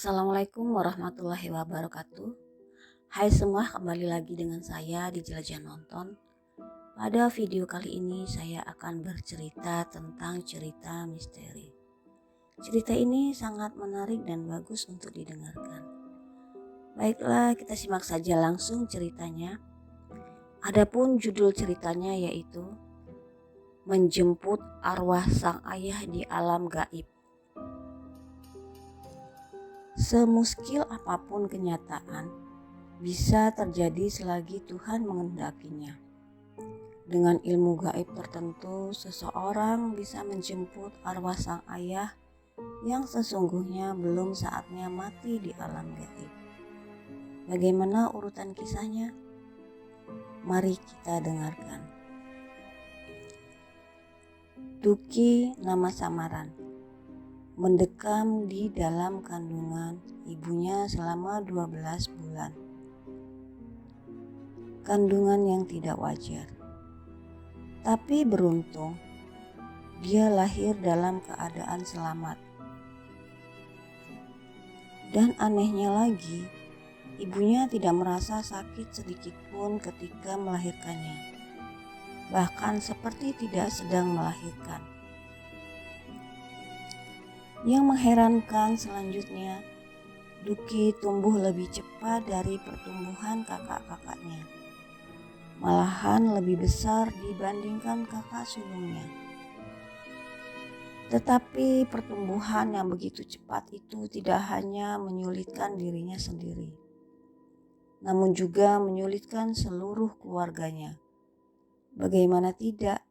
Assalamualaikum warahmatullahi wabarakatuh. Hai semua, kembali lagi dengan saya di Jelajah Nonton. Pada video kali ini saya akan bercerita tentang cerita misteri. Cerita ini sangat menarik dan bagus untuk didengarkan. Baiklah, kita simak saja langsung ceritanya. Adapun judul ceritanya yaitu Menjemput Arwah Sang Ayah di Alam Gaib. Semuskil apapun kenyataan bisa terjadi selagi Tuhan mengendakinya. Dengan ilmu gaib tertentu, seseorang bisa menjemput arwah sang ayah yang sesungguhnya belum saatnya mati di alam gaib. Bagaimana urutan kisahnya? Mari kita dengarkan. Duki nama samaran. Mendekam di dalam kandungan ibunya selama 12 bulan. Kandungan yang tidak wajar. Tapi beruntung, dia lahir dalam keadaan selamat. Dan anehnya lagi, ibunya tidak merasa sakit sedikit pun ketika melahirkannya. Bahkan seperti tidak sedang melahirkan. Yang mengherankan selanjutnya, Duki tumbuh lebih cepat dari pertumbuhan kakak-kakaknya. Malahan lebih besar dibandingkan kakak sulungnya. Tetapi pertumbuhan yang begitu cepat itu tidak hanya menyulitkan dirinya sendiri, namun juga menyulitkan seluruh keluarganya. Bagaimana tidak?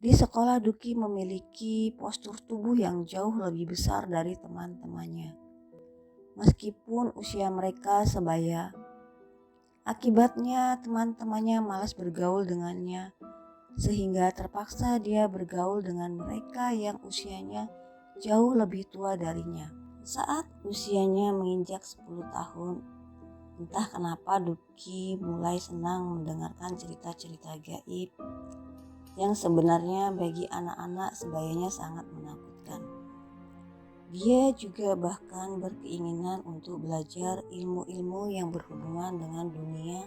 Di sekolah Duki memiliki postur tubuh yang jauh lebih besar dari teman-temannya. Meskipun usia mereka sebaya, akibatnya teman-temannya malas bergaul dengannya, sehingga terpaksa dia bergaul dengan mereka yang usianya jauh lebih tua darinya. Saat usianya menginjak 10 tahun, entah kenapa Duki mulai senang mendengarkan cerita-cerita gaib yang sebenarnya bagi anak-anak sebayanya sangat menakutkan. Dia juga bahkan berkeinginan untuk belajar ilmu-ilmu yang berhubungan dengan dunia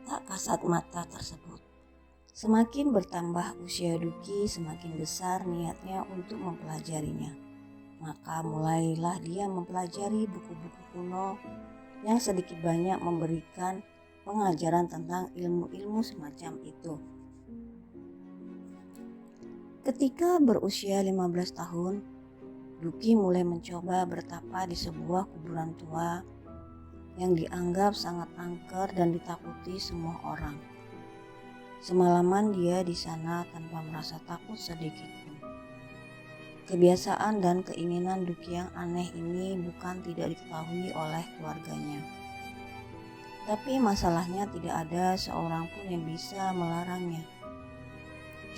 tak kasat mata tersebut. Semakin bertambah usia Duki, semakin besar niatnya untuk mempelajarinya. Maka mulailah dia mempelajari buku-buku kuno yang sedikit banyak memberikan pengajaran tentang ilmu-ilmu semacam itu. Ketika berusia 15 tahun, Duki mulai mencoba bertapa di sebuah kuburan tua yang dianggap sangat angker dan ditakuti semua orang. Semalaman dia di sana tanpa merasa takut sedikit pun. Kebiasaan dan keinginan Duki yang aneh ini bukan tidak diketahui oleh keluarganya. Tapi masalahnya tidak ada seorang pun yang bisa melarangnya.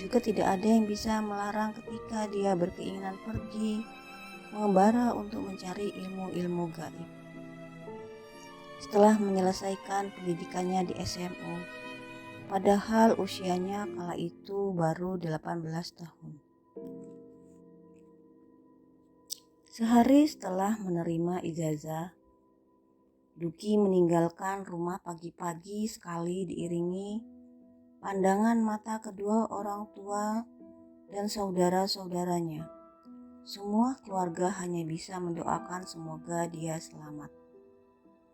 Juga tidak ada yang bisa melarang ketika dia berkeinginan pergi mengembara untuk mencari ilmu-ilmu gaib. Setelah menyelesaikan pendidikannya di SMU, padahal usianya kala itu baru 18 tahun. Sehari setelah menerima ijazah, Duki meninggalkan rumah pagi-pagi sekali diiringi pandangan mata kedua orang tua dan saudara-saudaranya. Semua keluarga hanya bisa mendoakan semoga dia selamat.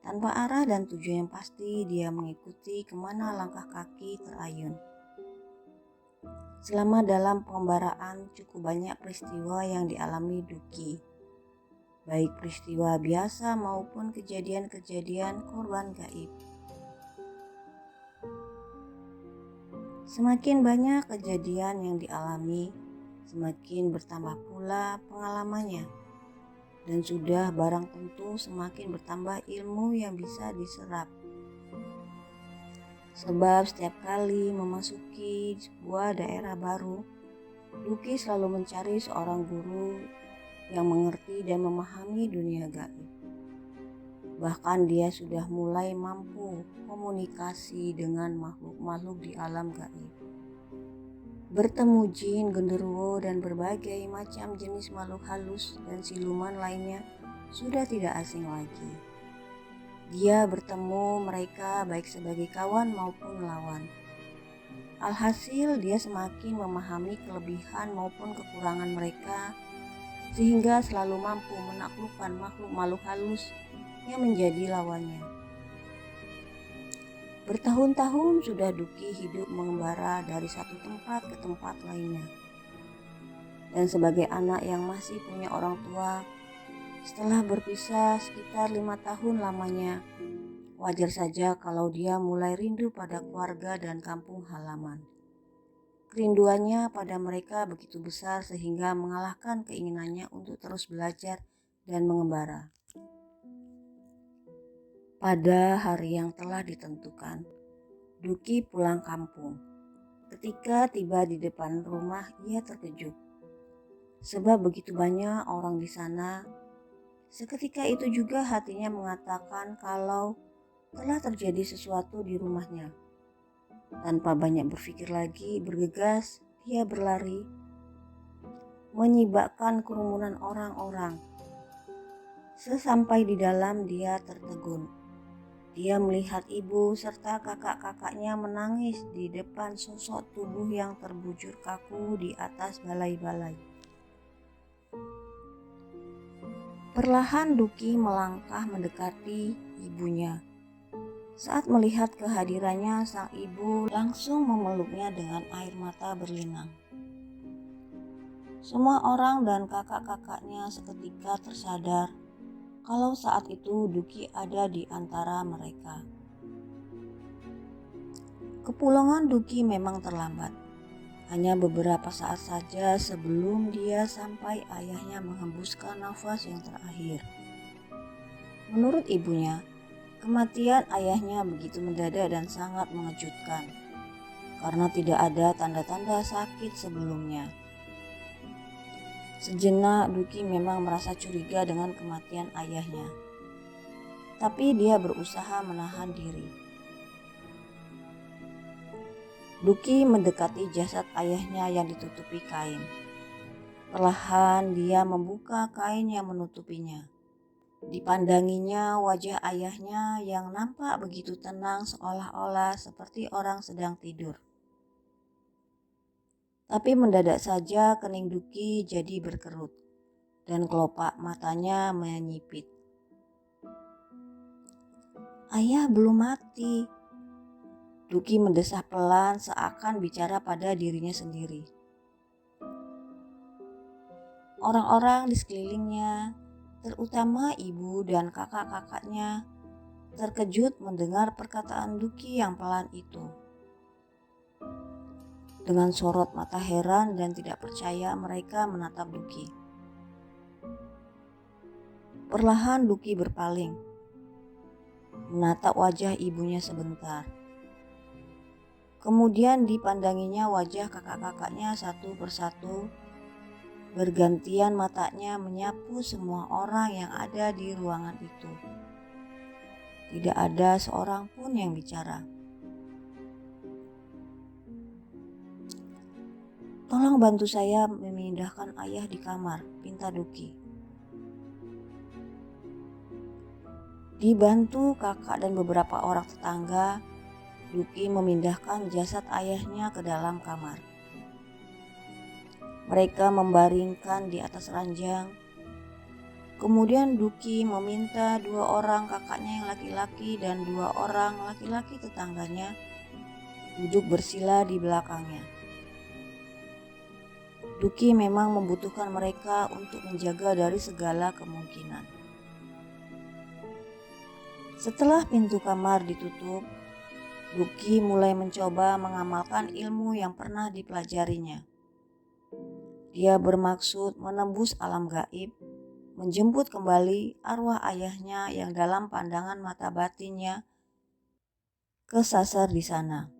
Tanpa arah dan tujuan yang pasti, dia mengikuti kemana langkah kaki terayun. Selama dalam pengembaraan, cukup banyak peristiwa yang dialami Duki. Baik peristiwa biasa maupun kejadian-kejadian korban gaib. Semakin banyak kejadian yang dialami, semakin bertambah pula pengalamannya. Dan sudah barang tentu semakin bertambah ilmu yang bisa diserap. Sebab setiap kali memasuki sebuah daerah baru, Duki selalu mencari seorang guru yang mengerti dan memahami dunia gaib. Bahkan dia sudah mulai mampu komunikasi dengan makhluk-makhluk di alam gaib. Bertemu jin, genderuwo, dan berbagai macam jenis makhluk halus dan siluman lainnya sudah tidak asing lagi. Dia bertemu mereka baik sebagai kawan maupun lawan. Alhasil dia semakin memahami kelebihan maupun kekurangan mereka, sehingga selalu mampu menaklukkan makhluk-makhluk halus yang menjadi lawannya. Bertahun-tahun sudah Duki hidup mengembara dari satu tempat ke tempat lainnya. Dan sebagai anak yang masih punya orang tua, setelah berpisah sekitar 5 tahun lamanya, wajar saja kalau dia mulai rindu pada keluarga dan kampung halaman. Kerinduannya pada mereka begitu besar sehingga mengalahkan keinginannya untuk terus belajar dan mengembara. Pada hari yang telah ditentukan, Duki pulang kampung. Ketika tiba di depan rumah, ia terkejut. Sebab begitu banyak orang di sana. Seketika itu juga hatinya mengatakan kalau telah terjadi sesuatu di rumahnya. Tanpa banyak berpikir lagi, bergegas, dia berlari, menyibakkan kerumunan orang-orang. Sesampai di dalam, dia tertegun. Dia melihat ibu serta kakak-kakaknya menangis di depan sosok tubuh yang terbujur kaku di atas balai-balai. Perlahan Duki melangkah mendekati ibunya. Saat melihat kehadirannya, sang ibu langsung memeluknya dengan air mata berlinang. Semua orang dan kakak-kakaknya seketika tersadar kalau saat itu Duki ada di antara mereka. Kepulangan Duki memang terlambat. Hanya beberapa saat saja sebelum dia sampai, ayahnya menghembuskan nafas yang terakhir. Menurut ibunya, kematian ayahnya begitu mendadak dan sangat mengejutkan karena tidak ada tanda-tanda sakit sebelumnya. Sejenak Duki memang merasa curiga dengan kematian ayahnya, tapi dia berusaha menahan diri. Duki mendekati jasad ayahnya yang ditutupi kain. Perlahan dia membuka kain yang menutupinya. Dipandanginya wajah ayahnya yang nampak begitu tenang, seolah-olah seperti orang sedang tidur. Tapi mendadak saja kening Duki jadi berkerut dan kelopak matanya menyipit. Ayah belum mati. Duki mendesah pelan seakan bicara pada dirinya sendiri. Orang-orang di sekelilingnya, terutama ibu dan kakak-kakaknya, terkejut mendengar perkataan Duki yang pelan itu. Dengan sorot mata heran dan tidak percaya, mereka menatap Duki. Perlahan Duki berpaling, menatap wajah ibunya sebentar. Kemudian dipandanginya wajah kakak-kakaknya satu persatu. Bergantian matanya menyapu semua orang yang ada di ruangan itu. Tidak ada seorang pun yang bicara. "Tolong bantu saya memindahkan ayah di kamar," pinta Duki. Dibantu kakak dan beberapa orang tetangga, Duki memindahkan jasad ayahnya ke dalam kamar. Mereka membaringkan di atas ranjang. Kemudian Duki meminta 2 orang kakaknya yang laki-laki dan 2 orang laki-laki tetangganya duduk bersila di belakangnya. Duki memang membutuhkan mereka untuk menjaga dari segala kemungkinan. Setelah pintu kamar ditutup, Duki mulai mencoba mengamalkan ilmu yang pernah dipelajarinya. Dia bermaksud menembus alam gaib, menjemput kembali arwah ayahnya yang dalam pandangan mata batinnya kesasar di sana.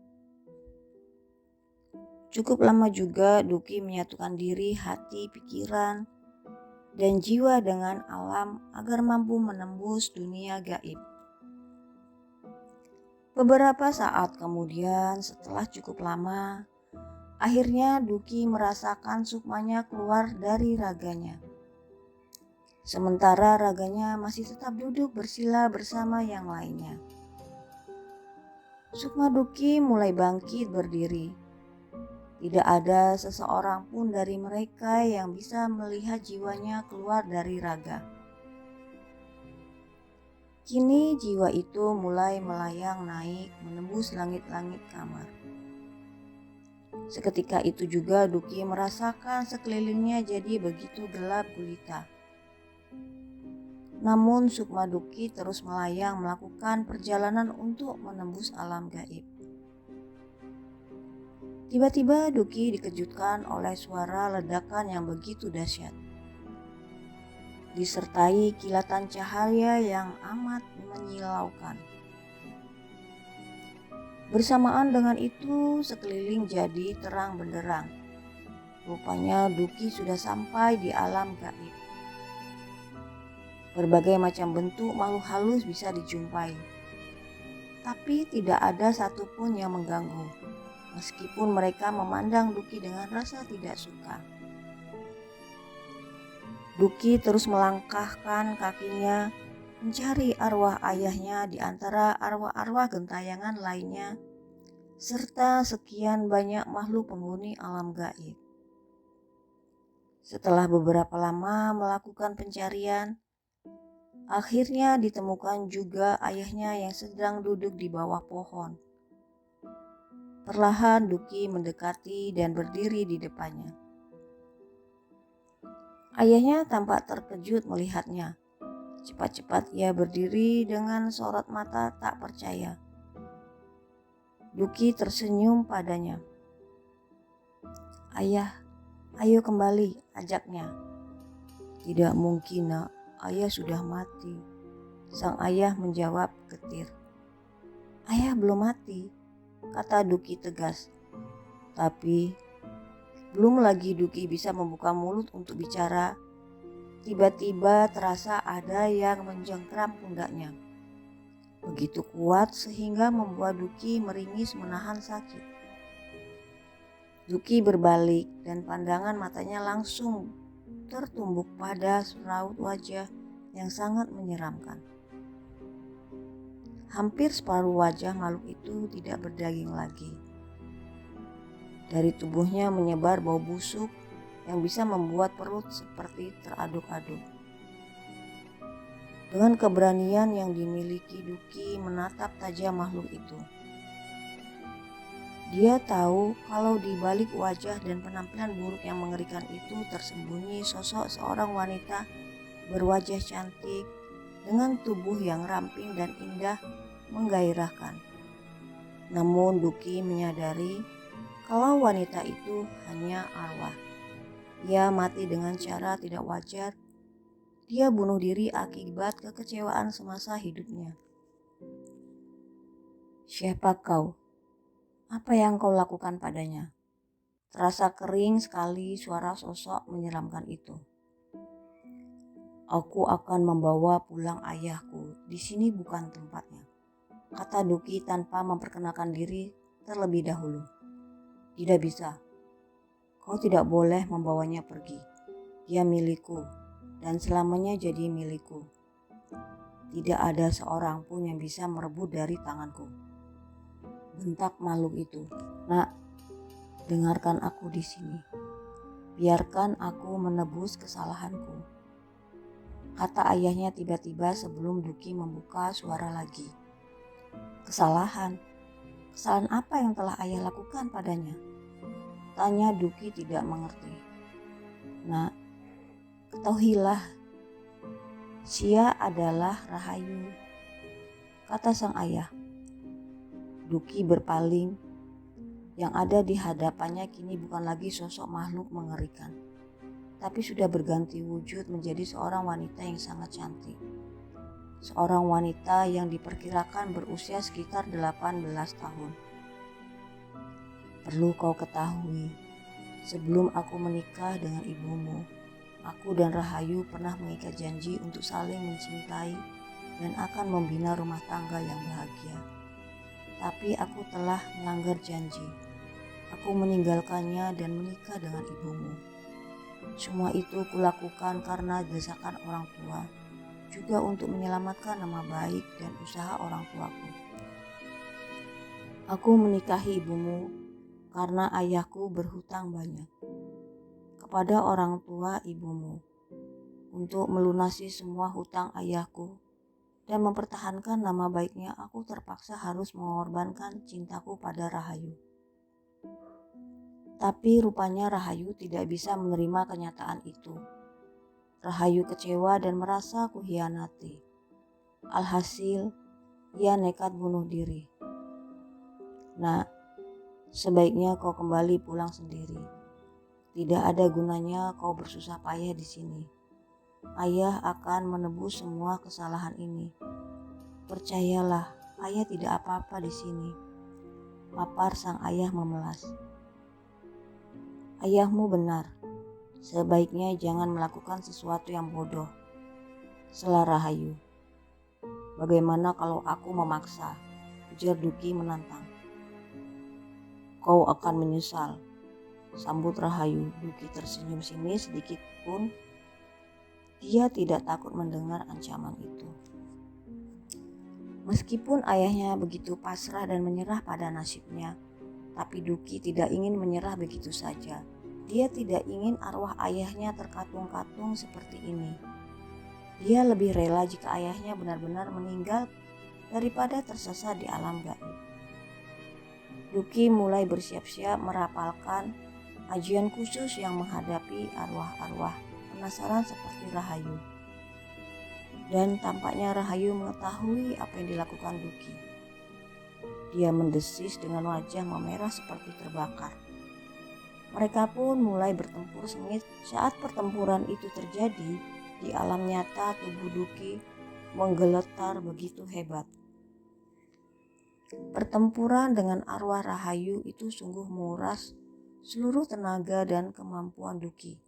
Cukup lama juga Duki menyatukan diri, hati, pikiran, dan jiwa dengan alam agar mampu menembus dunia gaib. Beberapa saat kemudian, setelah cukup lama, akhirnya Duki merasakan sukmanya keluar dari raganya. sementara raganya masih tetap duduk bersila bersama yang lainnya. Sukma Duki mulai bangkit berdiri. Tidak ada seseorang pun dari mereka yang bisa melihat jiwanya keluar dari raga. Kini jiwa itu mulai melayang naik menembus langit-langit kamar. Seketika itu juga Duki merasakan sekelilingnya jadi begitu gelap gulita. Namun Sukma Duki terus melayang melakukan perjalanan untuk menembus alam gaib. Tiba-tiba Duki dikejutkan oleh suara ledakan yang begitu dahsyat, disertai kilatan cahaya yang amat menyilaukan. Bersamaan dengan itu sekeliling jadi terang benderang. Rupanya Duki sudah sampai di alam gaib. Berbagai macam bentuk makhluk halus bisa dijumpai, tapi tidak ada satupun yang mengganggu, meskipun mereka memandang Duki dengan rasa tidak suka. Duki terus melangkahkan kakinya mencari arwah ayahnya di antara arwah-arwah gentayangan lainnya, serta sekian banyak makhluk penghuni alam gaib. Setelah beberapa lama melakukan pencarian, akhirnya ditemukan juga ayahnya yang sedang duduk di bawah pohon. Perlahan Duki mendekati dan berdiri di depannya. Ayahnya tampak terkejut melihatnya. Cepat-cepat ia berdiri dengan sorot mata tak percaya. Duki tersenyum padanya. "Ayah, ayo kembali," ajaknya. "Tidak mungkin, Nak. Ayah sudah mati," sang ayah menjawab getir. "Ayah belum mati," kata Duki tegas. Tapi belum lagi Duki bisa membuka mulut untuk bicara, tiba-tiba terasa ada yang menjengkram pundaknya. Begitu kuat sehingga membuat Duki meringis menahan sakit. Duki berbalik dan pandangan matanya langsung tertumbuk pada raut wajah yang sangat menyeramkan. Hampir separuh wajah makhluk itu tidak berdaging lagi. Dari tubuhnya menyebar bau busuk yang bisa membuat perut seperti teraduk-aduk. Dengan keberanian yang dimiliki Duki menatap tajam makhluk itu. Dia tahu kalau di balik wajah dan penampilan buruk yang mengerikan itu tersembunyi sosok seorang wanita berwajah cantik dengan tubuh yang ramping dan indah menggairahkan. Namun Duki menyadari kalau wanita itu hanya arwah. Ia mati dengan cara tidak wajar. Dia bunuh diri akibat kekecewaan semasa hidupnya. "Siapa kau? Apa yang kau lakukan padanya?" Terasa kering sekali suara sosok menyeramkan itu. "Aku akan membawa pulang ayahku. Di sini bukan tempatnya," kata Duki tanpa memperkenalkan diri terlebih dahulu. "Tidak bisa. Kau tidak boleh membawanya pergi. Dia milikku dan selamanya jadi milikku. Tidak ada seorang pun yang bisa merebut dari tanganku," bentak makhluk itu. "Nak, dengarkan aku di sini. Biarkan aku menebus kesalahanku," kata ayahnya tiba-tiba sebelum Duki membuka suara lagi. "Kesalahan? Kesalahan apa yang telah ayah lakukan padanya?" tanya Duki tidak mengerti. "Nak, ketahuilah, Sia adalah Rahayu," kata sang ayah. Duki berpaling. Yang ada di hadapannya kini bukan lagi sosok makhluk mengerikan, tapi sudah berganti wujud menjadi seorang wanita yang sangat cantik. Seorang wanita yang diperkirakan berusia sekitar 18 tahun. "Perlu kau ketahui, sebelum aku menikah dengan ibumu, aku dan Rahayu pernah mengikat janji untuk saling mencintai dan akan membina rumah tangga yang bahagia. Tapi aku telah melanggar janji. Aku meninggalkannya dan menikah dengan ibumu. Semua itu kulakukan karena desakan orang tua, juga untuk menyelamatkan nama baik dan usaha orang tuaku. Aku menikahi ibumu karena ayahku berhutang banyak kepada orang tua ibumu. Untuk melunasi semua hutang ayahku dan mempertahankan nama baiknya, aku terpaksa harus mengorbankan cintaku pada Rahayu. Tapi rupanya Rahayu tidak bisa menerima kenyataan itu. Rahayu kecewa dan merasa kuhianati. Alhasil, ia nekat bunuh diri. Nak, sebaiknya kau kembali pulang sendiri. Tidak ada gunanya kau bersusah payah di sini. Ayah akan menebus semua kesalahan ini. Percayalah, ayah tidak apa-apa di sini. Papar sang ayah memelas. Ayahmu benar. Sebaiknya jangan melakukan sesuatu yang bodoh. Sela Rahayu. Bagaimana kalau aku memaksa? Ujar Duki menantang. Kau akan menyesal, sambut Rahayu. Duki tersenyum sinis sedikit pun. Dia tidak takut mendengar ancaman itu. Meskipun ayahnya begitu pasrah dan menyerah pada nasibnya, tapi Duki tidak ingin menyerah begitu saja. Dia tidak ingin arwah ayahnya terkatung-katung seperti ini. Dia lebih rela jika ayahnya benar-benar meninggal daripada tersesat di alam gaib. Duki mulai bersiap-siap merapalkan ajian khusus yang menghadapi arwah-arwah penasaran seperti Rahayu. Dan tampaknya Rahayu mengetahui apa yang dilakukan Duki. Dia mendesis dengan wajah memerah seperti terbakar. Mereka pun mulai bertempur sengit. Saat pertempuran itu terjadi, di alam nyata tubuh Duki menggeletar begitu hebat. Pertempuran dengan arwah Rahayu itu sungguh menguras seluruh tenaga dan kemampuan Duki.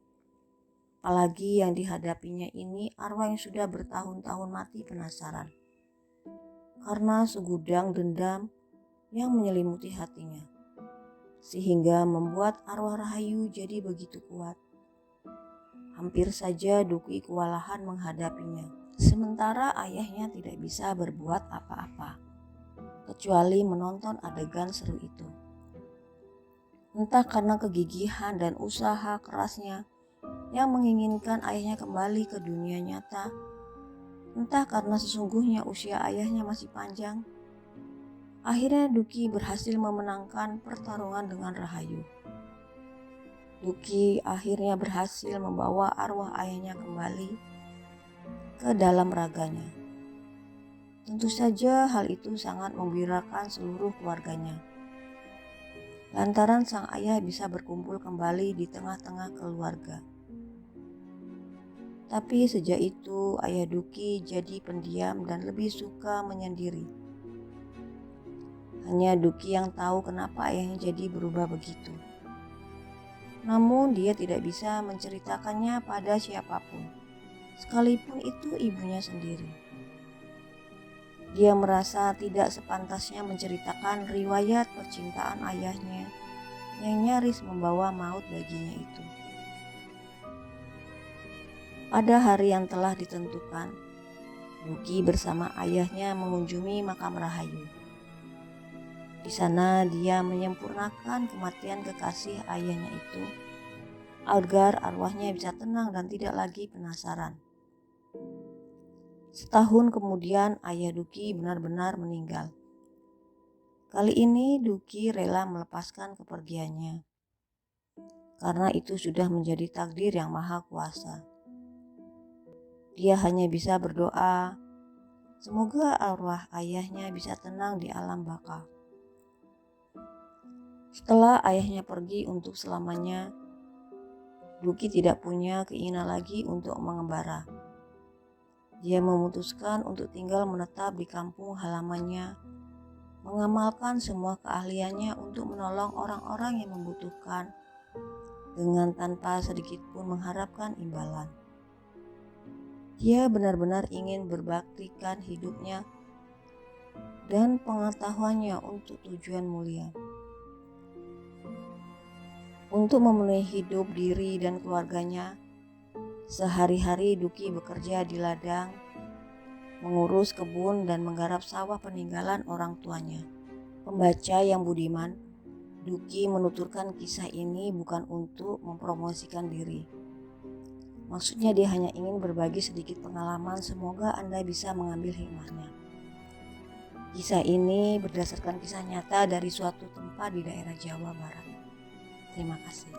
Apalagi yang dihadapinya ini arwah yang sudah bertahun-tahun mati penasaran. Karena segudang dendam yang menyelimuti hatinya, sehingga membuat arwah Rahayu jadi begitu kuat. Hampir saja Duki kewalahan menghadapinya, sementara ayahnya tidak bisa berbuat apa-apa, kecuali menonton adegan seru itu. Entah karena kegigihan dan usaha kerasnya yang menginginkan ayahnya kembali ke dunia nyata, entah karena sesungguhnya usia ayahnya masih panjang, akhirnya Duki berhasil memenangkan pertarungan dengan Rahayu. Duki akhirnya berhasil membawa arwah ayahnya kembali ke dalam raganya. Tentu saja hal itu sangat membirakan seluruh keluarganya. Lantaran sang ayah bisa berkumpul kembali di tengah-tengah keluarga. Tapi sejak itu ayah Duki jadi pendiam dan lebih suka menyendiri. Hanya Duki yang tahu kenapa ayahnya jadi berubah begitu. Namun dia tidak bisa menceritakannya pada siapapun, sekalipun itu ibunya sendiri. Dia merasa tidak sepantasnya menceritakan riwayat percintaan ayahnya yang nyaris membawa maut baginya itu. Pada hari yang telah ditentukan, Duki bersama ayahnya mengunjungi makam Rahayu. Di sana dia menyempurnakan kematian kekasih ayahnya itu agar arwahnya bisa tenang dan tidak lagi penasaran. Setahun kemudian ayah Duki benar-benar meninggal. Kali ini Duki rela melepaskan kepergiannya, karena itu sudah menjadi takdir yang maha kuasa. Dia hanya bisa berdoa, semoga arwah ayahnya bisa tenang di alam baka. Setelah ayahnya pergi untuk selamanya, Duki tidak punya keinginan lagi untuk mengembara. Dia memutuskan untuk tinggal menetap di kampung halamannya, mengamalkan semua keahliannya untuk menolong orang-orang yang membutuhkan dengan tanpa sedikit pun mengharapkan imbalan. Dia benar-benar ingin berbaktikan hidupnya dan pengetahuannya untuk tujuan mulia. Untuk memenuhi hidup diri dan keluarganya, sehari-hari Duki bekerja di ladang, mengurus kebun dan menggarap sawah peninggalan orang tuanya. Pembaca yang budiman, Duki menuturkan kisah ini bukan untuk mempromosikan diri. Maksudnya dia hanya ingin berbagi sedikit pengalaman, semoga Anda bisa mengambil hikmahnya. Kisah ini berdasarkan kisah nyata dari suatu tempat di daerah Jawa Barat. Terima kasih.